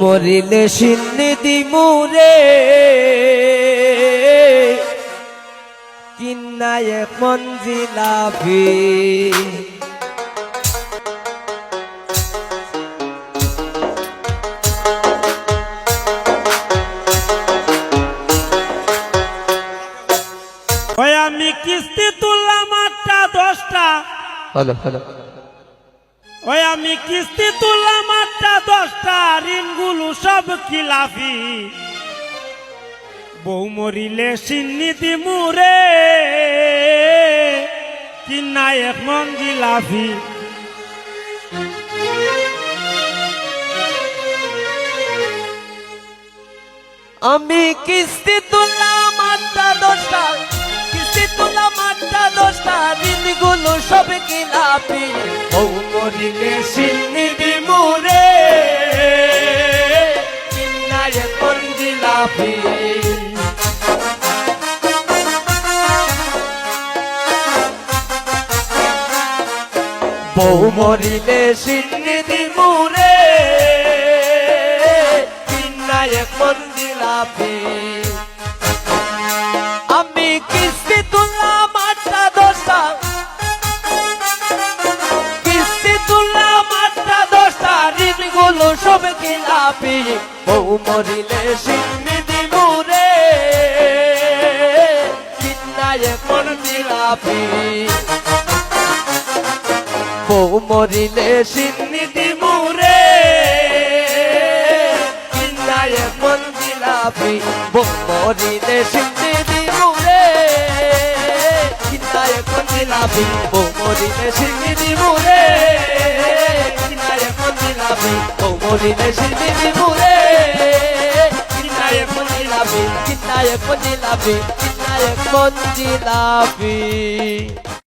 মরিলে সিন্নি দিমুরে কিন্নায় মঞ্জিলাভি ওই আমি কিস্তি তুললাম 8টা 10টা হ্যালো হ্যালো ওই আমি কিস্তি তুললাম 8টা 10টা ঋণগুলো সব খিলাফি বউ মরিলে সিন্নি দিমুরে কিনা এক মঞ্জিলাভি আমি কিস্তি তুললাম 8টা 10টা কিস্তি তুললাম 8টা 10টা ঋণগুলো সব খিলাফি বউ মরিলে সিন্নি দিমুরে কিন্নায় মঞ্জিলাভি বউ মরিলে সিন্নি দিমুরে কিন্নায় মঞ্জিলাভি আমি কিস্তি তুললাম 8টা 10টা কিস্তি তুললাম 8টা 10টা ঋণগুলো সব খিলাফি বউ মরিলে সিন্নি দিমুরে কিন্নায় মঞ্জিলাভি বউ মরিলে সিন্নি দিমুরে কিন্নায় মঞ্জিলাভি বউ মরিলে সিন্নি দিমুরে কিন্নায় মঞ্জিলাভি বউ মরিলে সিন্নি দিমুরে কিন্নায় মঞ্জিলাভি বউ মরিলে সিন্নি দিমুরে কিন্নায় মঞ্জিলাভি কিন্নায় মঞ্জিলাভি কিন্নায় মঞ্জিলাভি